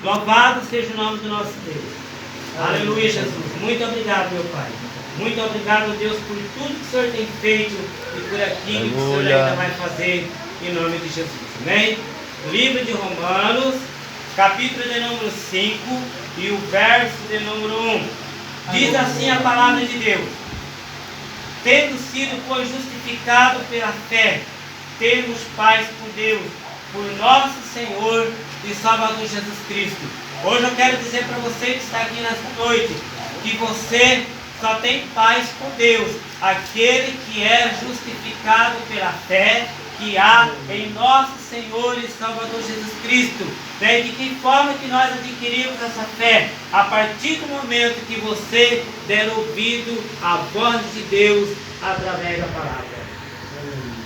Louvado seja o nome do nosso Deus. Aleluia, Jesus. Muito obrigado, meu Pai. Muito obrigado, Deus, por tudo que o Senhor tem feito e por aquilo que o Senhor ainda vai fazer, em nome de Jesus. Amém? Livro de Romanos, capítulo de número 5 e o verso de número 1. Diz assim a palavra de Deus: tendo sido, pois, justificado pela fé, temos paz com Deus, por nosso Senhor e Salvador Jesus Cristo. Hoje eu quero dizer para você que está aqui nesta noite, que você só tem paz com Deus, aquele que é justificado pela fé que há em nosso Senhor e Salvador Jesus Cristo. E de que forma que nós adquirimos essa fé? A partir do momento que você der ouvido à voz de Deus através da palavra.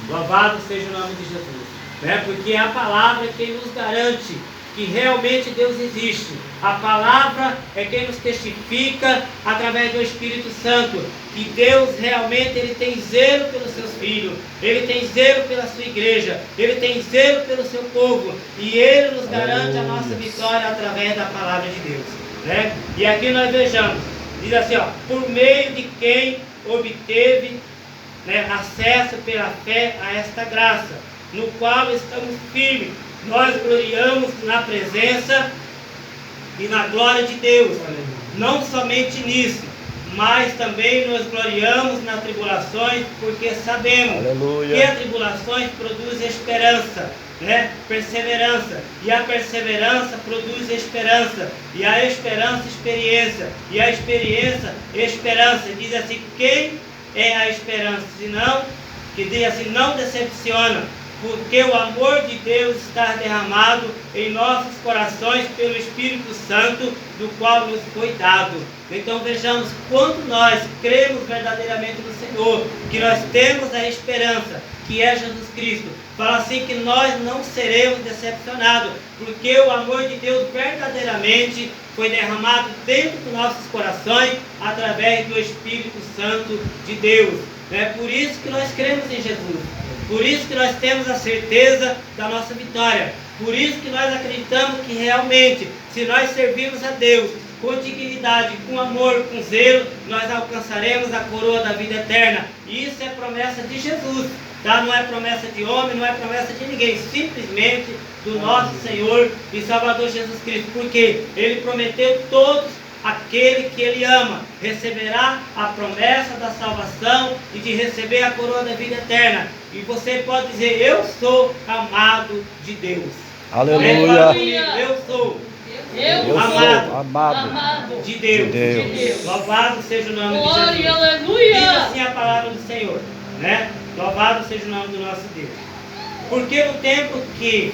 Louvado seja o nome de Jesus. Porque a palavra é quem nos garante que realmente Deus existe. A palavra é quem nos testifica através do Espírito Santo que Deus realmente ele tem zelo pelos seus filhos, ele tem zelo pela sua igreja, ele tem zelo pelo seu povo, e ele nos garante a nossa vitória através da palavra de Deus. E aqui nós vejamos, diz assim, por meio de quem obteve acesso pela fé a esta graça, no qual estamos firmes. Nós gloriamos na presença e na glória de Deus. Não somente nisso, mas também nos gloriamos nas tribulações, porque sabemos que as tribulações produzem esperança, perseverança, e a perseverança produz esperança, e a esperança experiência, e a experiência esperança. Diz assim, quem é a esperança? Senão, que diz assim, não decepciona, porque o amor de Deus está derramado em nossos corações pelo Espírito Santo, do qual nos foi dado. Então vejamos, quando nós cremos verdadeiramente no Senhor, que nós temos a esperança, que é Jesus Cristo, fala assim que nós não seremos decepcionados, porque o amor de Deus verdadeiramente foi derramado dentro dos nossos corações, através do Espírito Santo de Deus. É por isso que nós cremos em Jesus. Por isso que nós temos a certeza da nossa vitória. Por isso que nós acreditamos que realmente, se nós servirmos a Deus com dignidade, com amor, com zelo, nós alcançaremos a coroa da vida eterna. E isso é promessa de Jesus, tá? Não é promessa de homem, não é promessa de ninguém, simplesmente do nosso Senhor e Salvador Jesus Cristo. Porque Ele prometeu todos aquele que Ele ama receberá a promessa da salvação e de receber a coroa da vida eterna. E você pode dizer, eu sou amado de Deus. Aleluia. Eu sou amado de Deus. Louvado seja o nome de Jesus. Aleluia. Diz assim a palavra do Senhor, Louvado seja o nome do nosso Deus. Porque no tempo que,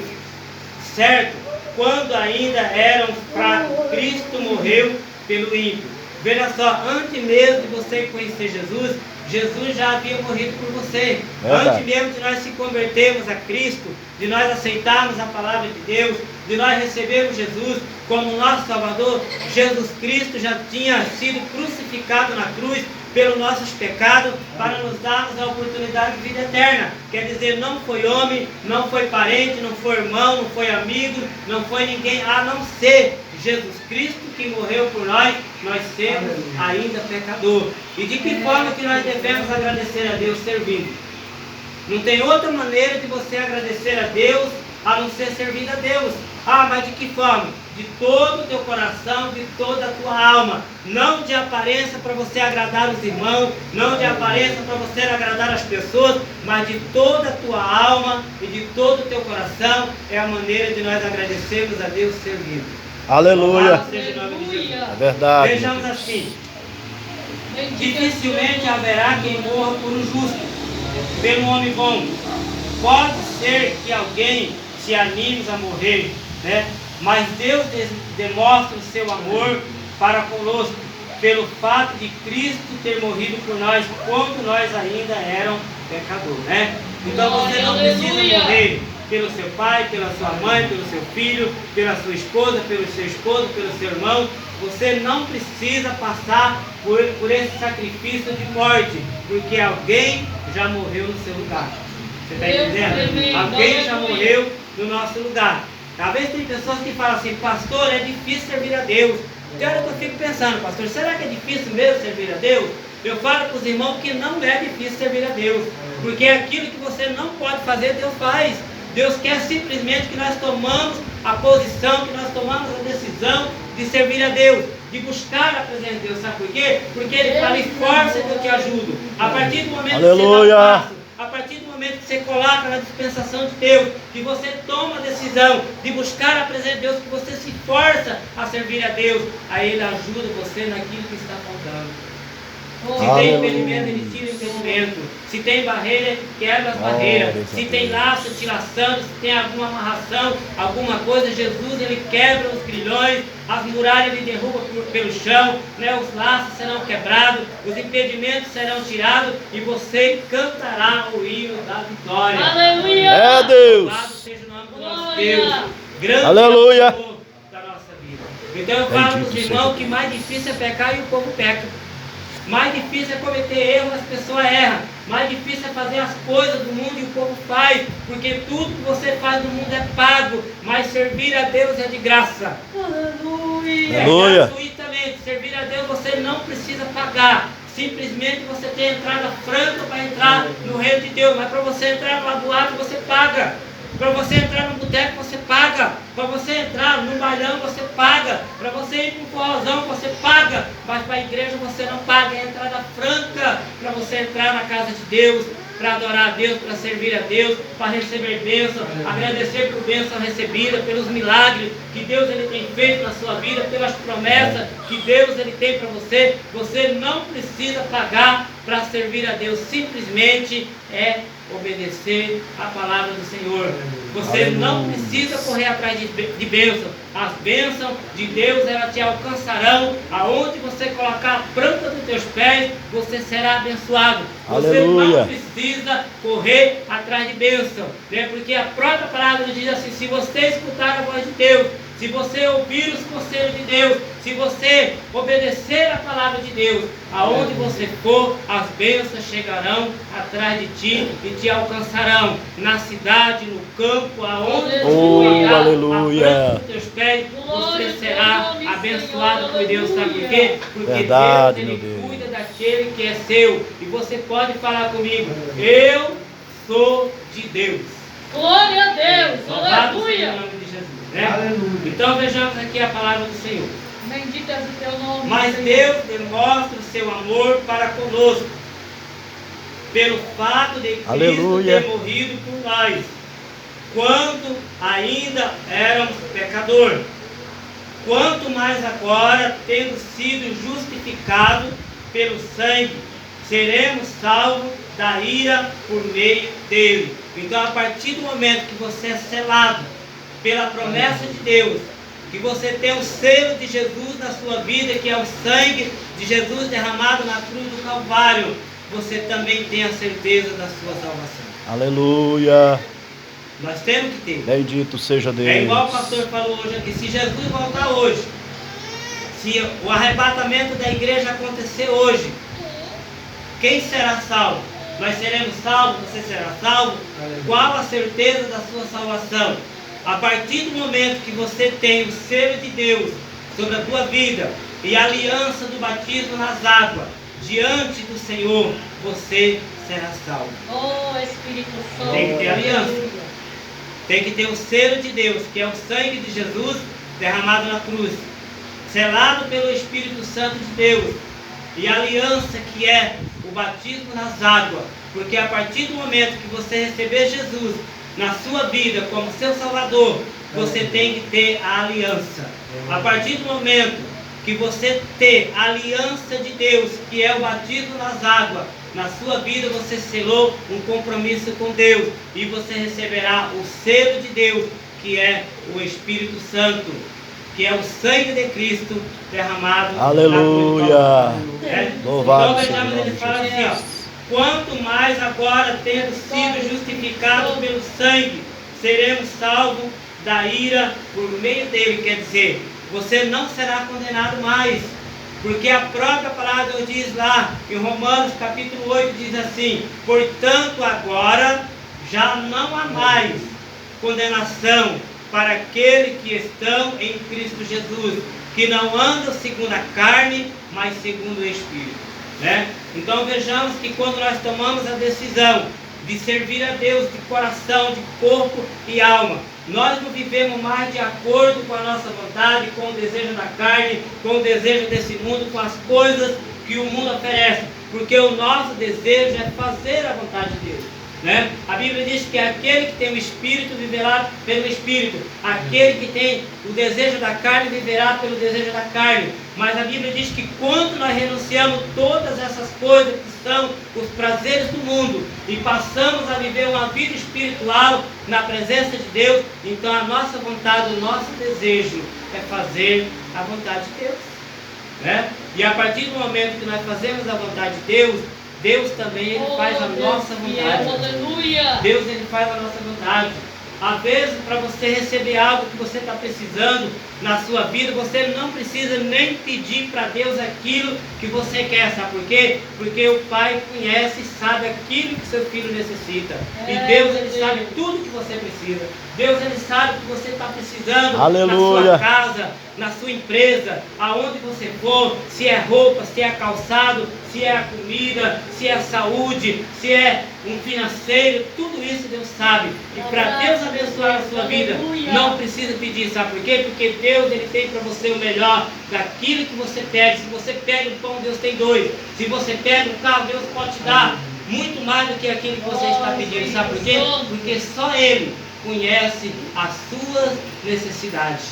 certo, quando ainda eram fracos, Cristo morreu pelo ímpio. Veja só, antes mesmo de você conhecer Jesus, Jesus já havia morrido por você. Antes mesmo de nós se convertermos a Cristo, de nós aceitarmos a palavra de Deus, de nós recebermos Jesus como nosso Salvador, Jesus Cristo já tinha sido crucificado na cruz pelos nossos pecados, para nos darmos a oportunidade de vida eterna. Quer dizer, não foi homem, não foi parente, não foi irmão, não foi amigo, não foi ninguém, a não ser Jesus Cristo que morreu por nós, nós sermos ainda pecador. E de que forma que nós devemos agradecer a Deus servindo? Não tem outra maneira de você agradecer a Deus, a não ser servindo a Deus. Mas de que forma? De todo o teu coração, de toda a tua alma. Não de aparência para você agradar os irmãos, não de aparência para você agradar as pessoas, mas de toda a tua alma e de todo o teu coração. É a maneira de nós agradecermos a Deus servindo. Aleluia. Seja o nome de Jesus. É verdade. Vejamos assim, dificilmente haverá quem morra por um justo, pelo homem bom. Pode ser que alguém se anime a morrer, mas Deus demonstra o seu amor para conosco, pelo fato de Cristo ter morrido por nós, quando nós ainda éramos pecadores, Então você não precisa morrer pelo seu pai, pela sua mãe, pelo seu filho, pela sua esposa, pelo seu esposo, pelo seu irmão. Você não precisa passar por esse sacrifício de morte, porque alguém já morreu no seu lugar. Você está entendendo? Alguém já morreu no nosso lugar. Talvez tem pessoas que falam assim, pastor, é difícil servir a Deus. E olha que eu fico pensando, pastor, será que é difícil mesmo servir a Deus? Eu falo para os irmãos que não é difícil servir a Deus, porque aquilo que você não pode fazer, Deus faz. Deus quer simplesmente que nós tomamos a posição, que nós tomamos a decisão de servir a Deus, de buscar a presença de Deus. Sabe por quê? Porque Ele fala, esforça que eu te ajudo. A partir do momento Aleluia. que você dá um passo, a partir do momento que você coloca na dispensação de Deus, que você toma a decisão de buscar a presença de Deus, que você se força a servir a Deus, aí Ele ajuda você naquilo que está faltando. Se tem impedimento, Ele tira o impedimento. Se tem barreira, Ele quebra as barreiras. Se tem laço, tira laçando. Se tem alguma amarração, alguma coisa, Jesus, Ele quebra os grilhões. As muralhas Ele derruba pelo chão, né? Os laços serão quebrados, os impedimentos serão tirados e você cantará o hino da vitória. Aleluia! É Deus! Louvado seja o nome do nosso Deus. Grande Aleluia! é o Senhor da nossa vida. Então eu falo para os irmãos que mais difícil é pecar e o povo peca. Mais difícil é cometer erros, as pessoas erram. Mais difícil é fazer as coisas do mundo e o povo faz. Porque tudo que você faz no mundo é pago. Mas servir a Deus é de graça. Aleluia! É Aleluia. gratuitamente. Servir a Deus você não precisa pagar. Simplesmente você tem entrada franca para entrar no reino de Deus. Mas para você entrar no lado você paga. Para você entrar no boteco você paga. Para você entrar no bailão você paga. Para você ir para um forrozão você paga. Mas para a igreja você não paga. É entrada franca para você entrar na casa de Deus, para adorar a Deus, para servir a Deus, para receber bênção, agradecer por bênção recebida, pelos milagres que Deus Ele tem feito na sua vida, pelas promessas que Deus Ele tem para você. Você não precisa pagar para servir a Deus, simplesmente é obedecer a palavra do Senhor. Você não precisa correr atrás de bênção. As bênçãos de Deus, elas te alcançarão. Aonde você colocar a planta dos teus pés, você será abençoado. Você Aleluia. não precisa correr atrás de bênção, né? Porque a própria palavra diz assim, se você escutar a voz de Deus, se você ouvir os conselhos de Deus, se você obedecer a palavra de Deus, aonde você for, as bênçãos chegarão atrás de ti e te alcançarão. Na cidade, no campo, aonde você colocar aleluia. a planta dos teus pés, Glória você será ao nome, abençoado Senhor, por Deus. Sabe por quê? Porque Verdade, Deus, meu Ele Deus. cuida daquele que é seu. E você pode falar comigo, eu sou de Deus. Glória a Deus! Louvado seja o Aleluia! nome de Jesus, né? Então vejamos aqui a palavra do Senhor. Bendito és o teu nome, Mas Senhor. Deus demonstra o seu amor para conosco, pelo fato de Cristo Aleluia. ter morrido por nós, quando ainda éramos pecadores. Quanto mais agora, tendo sido justificados pelo sangue, seremos salvos da ira por meio dele. Então, a partir do momento que você é selado pela promessa de Deus, que você tem o selo de Jesus na sua vida, que é o sangue de Jesus derramado na cruz do Calvário, você também tem a certeza da sua salvação. Aleluia. Nós temos que ter. Bendito seja Deus. É igual o pastor falou hoje aqui, se Jesus voltar hoje, se o arrebatamento da igreja acontecer hoje, quem será salvo? Nós seremos salvos, você será salvo? Qual a certeza da sua salvação? A partir do momento que você tem o selo de Deus sobre a tua vida e a aliança do batismo nas águas, diante do Senhor, você será salvo. Oh, Espírito Santo. Tem que ter aliança. Tem que ter o selo de Deus, que é o sangue de Jesus derramado na cruz, selado pelo Espírito Santo de Deus, e a aliança que é o batismo nas águas, porque a partir do momento que você receber Jesus na sua vida como seu Salvador, você tem que ter a aliança. A partir do momento que você ter a aliança de Deus, que é o batismo nas águas, na sua vida você selou um compromisso com Deus e você receberá o selo de Deus, que é o Espírito Santo, que é o sangue de Cristo derramado. Aleluia. Na cruz do Calvário. Louvado Então seja o vejamos, nome ele de fala assim, ó, Jesus. quanto mais agora, tendo sido justificados pelo sangue, seremos salvos da ira por meio dele. Quer dizer, você não será condenado mais, porque a própria palavra diz lá em Romanos capítulo 8, diz assim, portanto agora já não há mais condenação para aqueles que estão em Cristo Jesus, que não andam segundo a carne, mas segundo o Espírito. Né? Então vejamos que quando nós tomamos a decisão de servir a Deus de coração, de corpo e alma, nós não vivemos mais de acordo com a nossa vontade, com o desejo da carne, com o desejo desse mundo, com as coisas que o mundo oferece, porque o nosso desejo é fazer a vontade de Deus. Né? A Bíblia diz que aquele que tem o Espírito viverá pelo Espírito, aquele que tem o desejo da carne viverá pelo desejo da carne. Mas a Bíblia diz que quando nós renunciamos todas essas coisas que são os prazeres do mundo e passamos a viver uma vida espiritual na presença de Deus, então a nossa vontade, o nosso desejo é fazer a vontade de Deus. Né? E a partir do momento que nós fazemos a vontade de Deus, Deus também ele faz a nossa vontade. Aleluia. Deus ele faz a nossa vontade. Às vezes, para você receber algo que você está precisando na sua vida, você não precisa nem pedir para Deus aquilo que você quer. Sabe por quê? Porque o Pai conhece e sabe aquilo que seu filho necessita. E Deus ele sabe tudo que você precisa. Deus ele sabe o que você está precisando. Aleluia. Na sua casa, na sua empresa, aonde você for, se é roupa, se é calçado, se é a comida, se é a saúde, se é um financeiro, tudo isso Deus sabe. E para Deus abençoar a sua vida, não precisa pedir, sabe por quê? Porque Deus ele tem para você o melhor daquilo que você pede. Se você pede um pão, Deus tem dois. Se você pede um carro, Deus pode te dar muito mais do que aquilo que você está pedindo. Sabe por quê? Porque só Ele conhece as suas necessidades.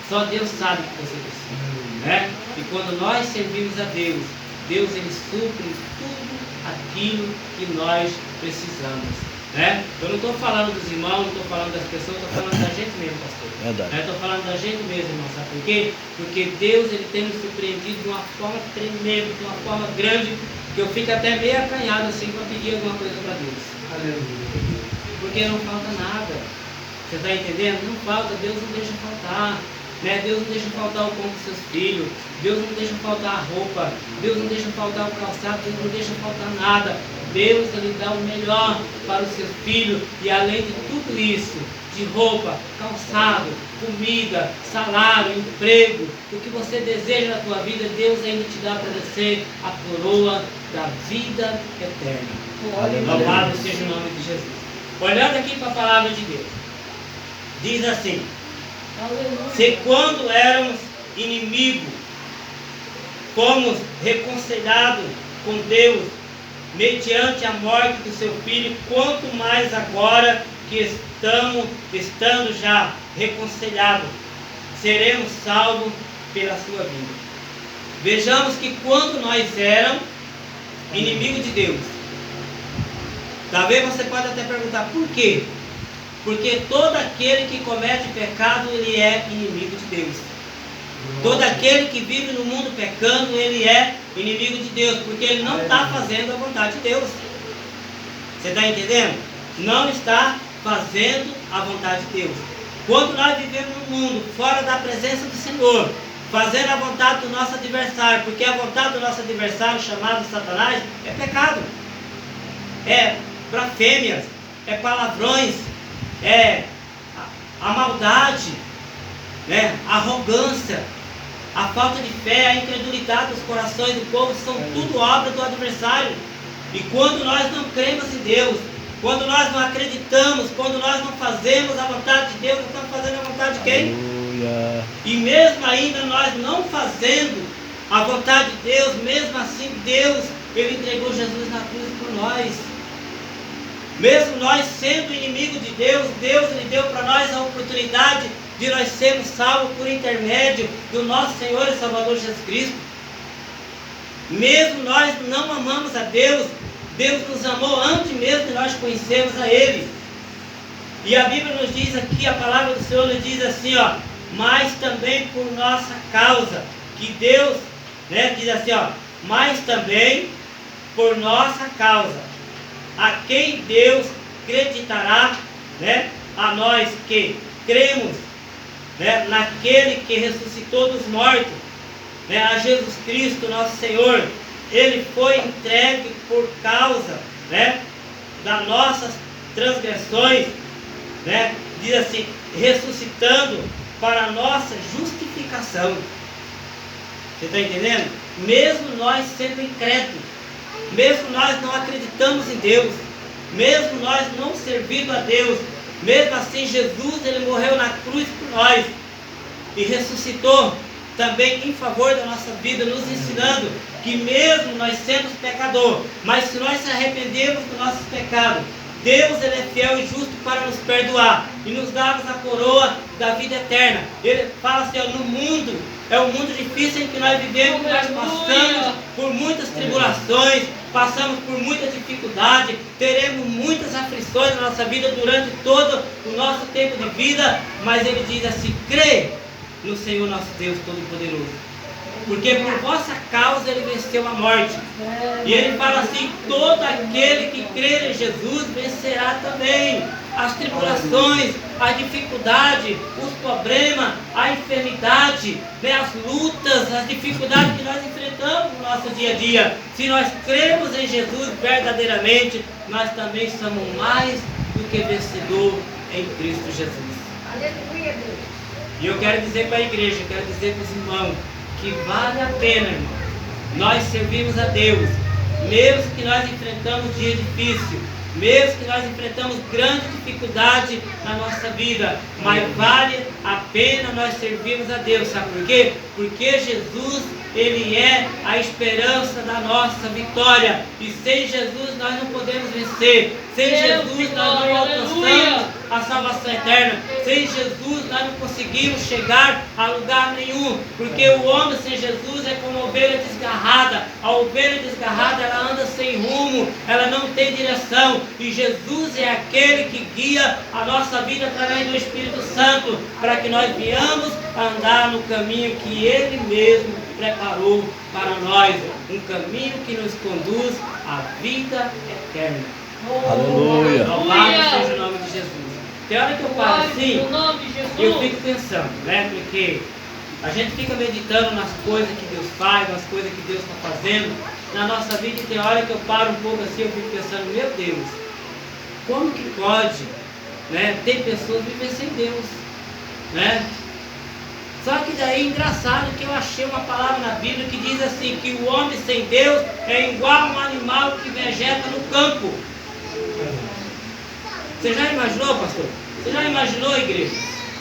Só Deus sabe o que você precisa. Né? E quando nós servimos a Deus, Deus ele supre tudo aquilo que nós precisamos. Né? Eu não estou falando dos irmãos, não estou falando das pessoas, estou falando da gente mesmo, pastor. Verdade. Estou falando da gente mesmo, irmão. Sabe por quê? Porque Deus ele tem nos surpreendido de uma forma tremenda, de uma forma grande, que eu fico até meio acanhado assim para pedir alguma coisa para Deus. Aleluia. Porque não falta nada. Você está entendendo? Não falta, Deus não deixa faltar. Né? Deus não deixa faltar o pão dos seus filhos. Deus não deixa faltar a roupa. Deus não deixa faltar o calçado. Deus não deixa faltar nada. Deus ele dá o melhor para o seu filho. E além de tudo isso, de roupa, calçado, comida, salário, emprego, o que você deseja na tua vida, Deus ainda te dá para você a coroa da vida eterna. Louvado seja o nome de Jesus. Olhando aqui para a palavra de Deus, diz assim: se quando éramos inimigos, fomos reconciliados com Deus mediante a morte do seu filho, quanto mais agora que estando já reconciliados, seremos salvos pela sua vida. Vejamos que quando nós éramos inimigos de Deus, talvez você pode até perguntar por quê? Porque todo aquele que comete pecado, ele é inimigo de Deus. Todo aquele que vive no mundo pecando, ele é inimigo de Deus, porque ele não está fazendo a vontade de Deus. Você está entendendo? Não está fazendo a vontade de Deus. Quando nós vivemos no mundo, fora da presença do Senhor, fazendo a vontade do nosso adversário, porque a vontade do nosso adversário, chamado Satanás, é pecado. É blasfêmias, é palavrões, é a maldade, né? A arrogância, a falta de fé, a incredulidade dos corações do povo, são tudo obra do adversário. E quando nós não cremos em Deus, quando nós não acreditamos, quando nós não fazemos a vontade de Deus, nós estamos fazendo a vontade de quem? Aleluia. E mesmo ainda nós não fazendo a vontade de Deus, mesmo assim Deus, Ele entregou Jesus na cruz por nós. Mesmo nós sendo inimigos de Deus, Deus Ele deu para nós a oportunidade de nós sermos salvos por intermédio do nosso Senhor e Salvador Jesus Cristo. Mesmo nós não amamos a Deus, Deus nos amou antes mesmo de nós conhecermos a Ele. E a Bíblia nos diz aqui, a palavra do Senhor nos diz assim, ó, mas também por nossa causa, que Deus, né, diz assim, ó, mas também por nossa causa, a quem Deus acreditará, né, a nós que cremos, né, naquele que ressuscitou dos mortos, né, a Jesus Cristo, nosso Senhor. Ele foi entregue por causa, né, das nossas transgressões, né, diz assim, ressuscitando para a nossa justificação. Você está entendendo? Mesmo nós sendo incrédulos, mesmo nós não acreditamos em Deus, mesmo nós não servindo a Deus, mesmo assim Jesus ele morreu na cruz por nós e ressuscitou também em favor da nossa vida, nos ensinando que mesmo nós sendo pecadores, mas se nós se arrependermos dos nossos pecados, Deus ele é fiel e justo para nos perdoar e nos dar a coroa da vida eterna. Ele fala assim, ó, no mundo, é um mundo difícil em que nós vivemos, nós passamos por muitas tribulações, passamos por muita dificuldade, teremos muitas aflições na nossa vida durante todo o nosso tempo de vida, mas ele diz assim, crê no Senhor nosso Deus Todo-Poderoso, porque por vossa causa ele venceu a morte. E ele fala assim, todo aquele que crer em Jesus vencerá também as tribulações, a dificuldade, os problemas, a enfermidade, né, as lutas, as dificuldades que nós enfrentamos no nosso dia a dia. Se nós cremos em Jesus verdadeiramente, nós também somos mais do que vencedor em Cristo Jesus. Aleluia, Deus. E eu quero dizer para a igreja, eu quero dizer para os irmãos, que vale a pena, irmão, nós servimos a Deus, mesmo que nós enfrentamos dias difíceis, mesmo que nós enfrentamos grande dificuldade na nossa vida, mas vale a pena nós servirmos a Deus, sabe por quê? Porque Jesus, ele é a esperança da nossa vitória, e sem Jesus nós não podemos vencer, sem Jesus nós não alcançamos a salvação eterna, sem Jesus nós não conseguimos chegar a lugar nenhum, porque o homem sem Jesus é como ovelha desgarrada. A ovelha desgarrada ela anda sem rumo, ela não tem direção, e Jesus é aquele que guia a nossa vida através do Espírito Santo, para que nós venhamos a andar no caminho que Ele mesmo preparou para nós, um caminho que nos conduz à vida eterna. Aleluia. Louvado seja o nome de Jesus. Tem hora que eu paro assim, No nome de Jesus. eu fico pensando, né? Porque a gente fica meditando nas coisas que Deus faz, nas coisas que Deus está fazendo na nossa vida, e tem hora que eu paro um pouco assim, eu fico pensando, meu Deus, como que pode, né? Tem pessoas vivendo sem Deus, né? Só que daí é engraçado que eu achei uma palavra na Bíblia que diz assim, que o homem sem Deus é igual a um animal que vegeta no campo. Você já imaginou, pastor? Você já imaginou, igreja?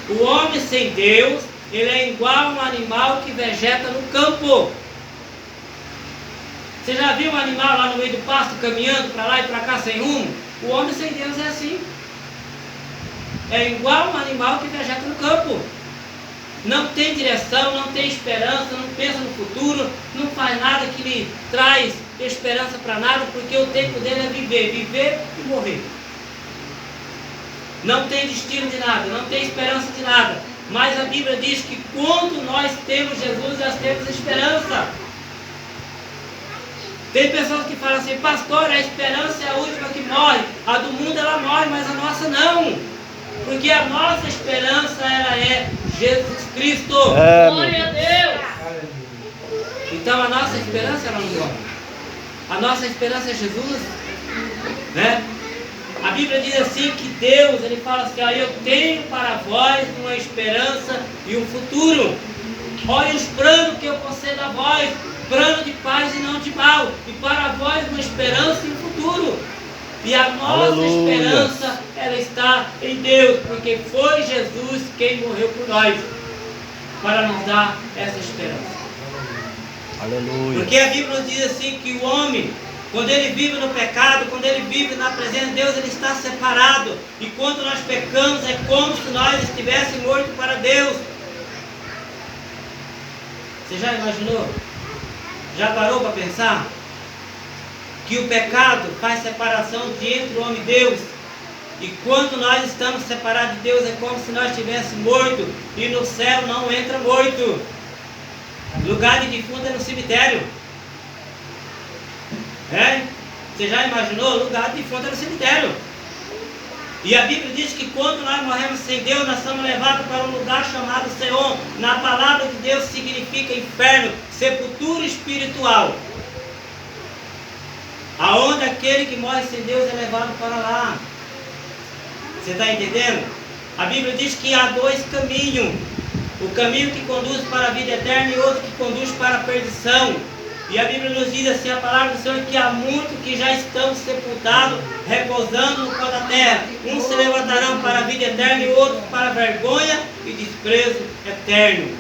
O homem sem Deus, ele é igual a um animal que vegeta no campo. Você já viu um animal lá no meio do pasto caminhando para lá e para cá sem rumo? O homem sem Deus é assim. É igual a um animal que vegeta no campo. Não tem direção, não tem esperança, não pensa no futuro, não faz nada que lhe traz esperança para nada, porque o tempo dele é viver, viver e morrer. Não tem destino de nada, não tem esperança de nada. Mas a Bíblia diz que quando nós temos Jesus, nós temos esperança. Tem pessoas que falam assim, pastor, a esperança é a última que morre. A do mundo ela morre, mas a nossa não. Porque a nossa esperança ela é Jesus Cristo. Glória a Deus. Então a nossa esperança ela não morre. A nossa esperança é Jesus, né? A Bíblia diz assim que Deus, ele fala assim, eu tenho para vós uma esperança e um futuro. Olha os planos que eu concedo a vós, plano de paz e não de mal, e para vós uma esperança e um futuro. E a nossa Aleluia. esperança, ela está em Deus, porque foi Jesus quem morreu por nós, para nos dar essa esperança. Aleluia. Porque a Bíblia nos diz assim que o homem, quando ele vive no pecado, quando ele vive na presença de Deus, ele está separado. E quando nós pecamos, é como se nós estivéssemos mortos para Deus. Você já imaginou? Já parou para pensar? Que o pecado faz separação entre o homem e Deus. E quando nós estamos separados de Deus, é como se nós estivéssemos mortos. E no céu não entra morto. Lugar de defunto é no cemitério. É? Você já imaginou? Lugar de defunto é no cemitério. E a Bíblia diz que quando nós morremos sem Deus, nós somos levados para um lugar chamado Seom. Na palavra de Deus significa inferno, sepultura espiritual. Aonde aquele que morre sem Deus é levado para lá. Você está entendendo? A Bíblia diz que há dois caminhos. O caminho que conduz para a vida eterna e outro que conduz para a perdição. E a Bíblia nos diz assim, a palavra do Senhor, que há muitos que já estão sepultados, repousando no pó da terra. Uns se levantarão para a vida eterna e outros para a vergonha e desprezo eterno.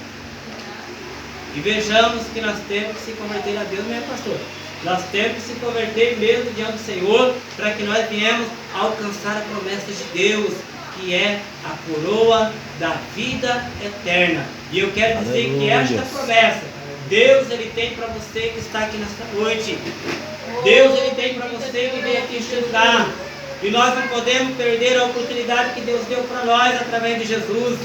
E vejamos que nós temos que se converter a Deus, meu pastor. Nós temos que se converter mesmo diante do Senhor, para que nós viemos alcançar a promessa de Deus, que é a coroa da vida eterna. E eu quero dizer que esta promessa, Deus ele tem para você que está aqui nesta noite. Deus ele tem para você que veio aqui estudar. E nós não podemos perder a oportunidade que Deus deu para nós através de Jesus,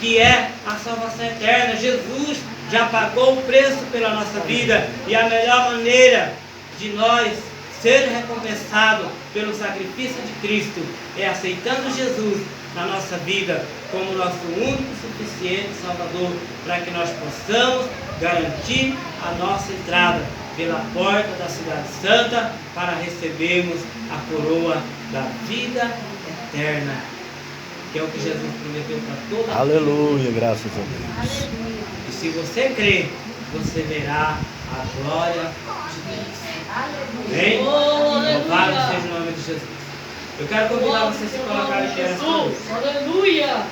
que é a salvação eterna. Jesus já pagou o preço pela nossa vida, e a melhor maneira de nós ser recompensados pelo sacrifício de Cristo é aceitando Jesus na nossa vida como nosso único e suficiente Salvador, para que nós possamos garantir a nossa entrada pela porta da cidade santa para recebermos a coroa da vida eterna, que é o que Jesus prometeu para toda a vida. Aleluia, graças a Deus. E se você crer, você verá a glória de Deus. Amém? Louvado seja o nome de Jesus. Eu quero convidar você a se colocar em pé nessa noite. Aleluia!